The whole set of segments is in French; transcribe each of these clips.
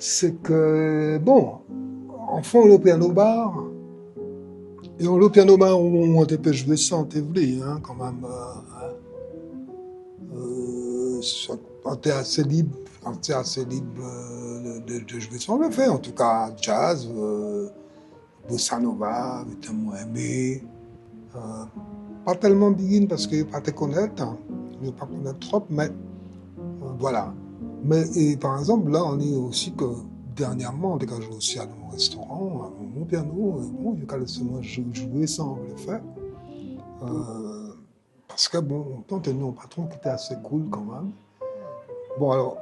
C'est que, bon, enfant, le piano bar, et le piano bar, on peut jouer sans te hein, quand même. Quand t'es assez libre, quand t'es assez libre de jouer sans le faire, en tout cas, jazz, bossa nova, tellement aimé. Euh, pas tellement begin parce que pas te connaître, hein, je ne pas connaître trop, mais voilà. Mais et par exemple, là, on est aussi que dernièrement, dès que je vais aussi à mon restaurant, mon piano, bon, il y a laisser jouer sans le faire. Euh, parce que bon, on tenait un patron qui était assez cool quand même. Bon, alors,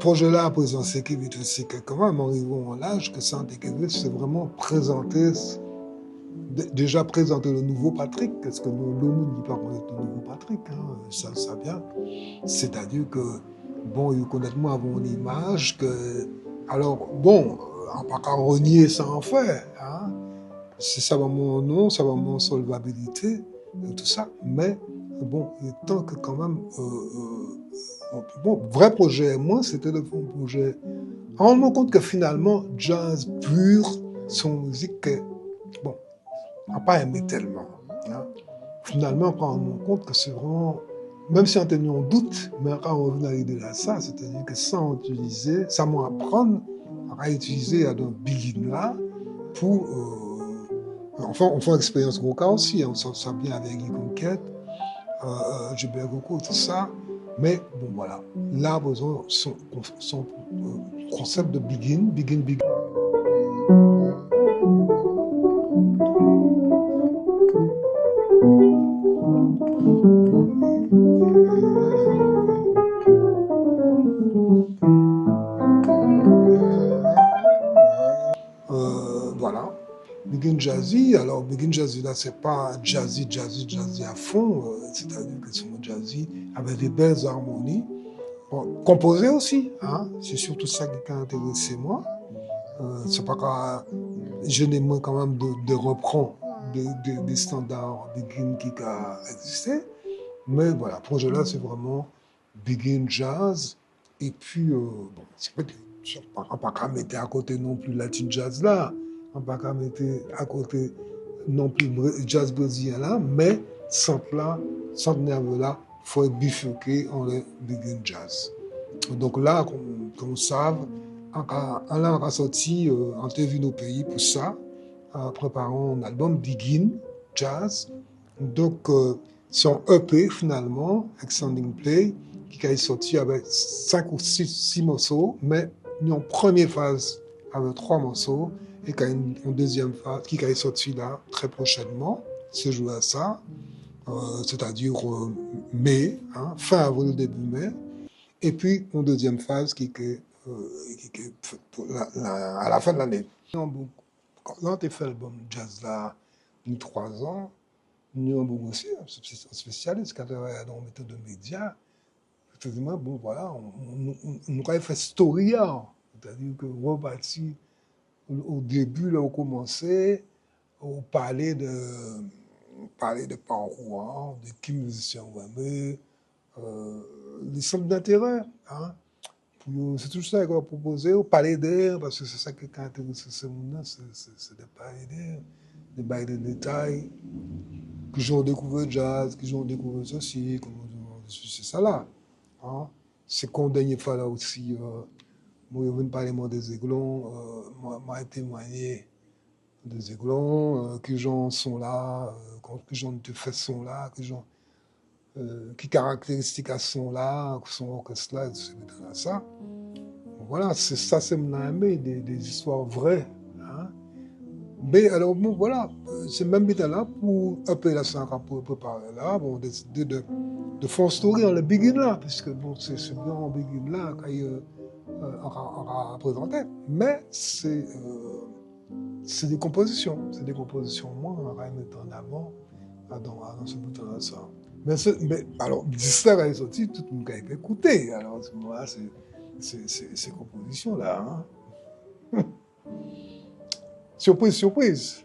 projet là, à présent, c'est que vite aussi que quand même, arrivons à l'âge que ça, c'est vraiment présenter, déjà présenter le nouveau Patrick, parce que nous ne dit pas qu'on est le nouveau Patrick, hein, ça vient. C'est-à-dire que, bon, ils connaissent moi avant une image que, alors, bon, on pas qu'à renier ça en fait, hein. C'est ça va mon nom, ça va mon solvabilité, tout ça, mais bon, tant que quand même, bon, vrai projet, moi, c'était le bon projet. En rendant compte que finalement, jazz pur, son musique, bon, on n'a pas aimé tellement, hein. Finalement, on prend en compte que c'est vraiment, même si on tenait en doute, mais quand on revient à l'idée de ça, c'est-à-dire que sans utiliser, sans m'apprendre à utiliser à donc begin là pour, enfin, on fait une expérience Goka aussi, hein, on sort ça bien avec Guy Conquête, Gilbert Goko, tout ça, mais bon voilà, là, besoin son concept de begin. Voilà. Begin Jazzy, alors Begin Jazzy là, c'est pas jazzy à fond, c'est-à-dire que c'est un jazzy avec des belles harmonies. Bon, composé aussi, hein, c'est surtout ça qui a intéressé moi. C'est pas que je n'ai moins quand même de reprendre des standards Begin qui a existé, mais voilà, le projet là, c'est vraiment Begin Jazz, et puis, bon, c'est peut-être, on ne pas qu'à mettre à côté non plus Latin Jazz là, on ne pas qu'à mettre à côté non plus Jazz brésilien là, mais sans là, sans nerve là, il faut bifurquer en le Begin Jazz. Donc là, comme vous savez, on a sorti, on a vu nos pays pour ça, préparant un album Begin Jazz. Donc, son EP finalement, Extending Play, qui est sorti avec 5 ou 6 morceaux, mais en première phase avec 3 morceaux, et qui a une deuxième phase qui est sortie là très prochainement, c'est joué à ça, c'est-à-dire mai, hein, fin avril, début mai, et puis une deuxième phase qui est à la fin de l'année. Quand on a fait l'album jazz là, il y a 3 ans, nous avons aussi un spécialiste qui a travaillé dans la méthode de médias. Effectivement, bon, voilà, on a fait story, c'est-à-dire que rebâti au début, là, on commençait, on parlait de parcours, de qui musicien on aimait, les centres d'intérêt, hein. C'est tout ça qu'on va proposer, on parlait d'air, parce que c'est ça qui intéresse ce monde-là, c'est de parler d'air, de parler de détails, que j'ai découvert jazz, que j'ai découvert ceci, c'est ça là, hein. C'est qu'on dernier fois là aussi, moi je viens de parler moi des aiglons, moi témoigné des aiglons, que gens sont là, que gens de fait sont là, que gens qui caractéristiques sont là, que son orchestre là, etc. Ça. Voilà, c'est ça, c'est mon aimé, des histoires vraies, hein. Mais alors, bon, voilà, c'est même bien là pour un peu la sang pour préparer là, bon, décider de faire story en le begin là, puisque bon, c'est bien en begin là qu'on a présenté. Mais c'est des compositions, moi, on va mettre en avant dans ce bouton là, ça. Mais alors, disque-là, quand il est sorti, tout le monde a écouté. Alors, à ce moment-là, ces compositions-là. Hein. Surprise, surprise.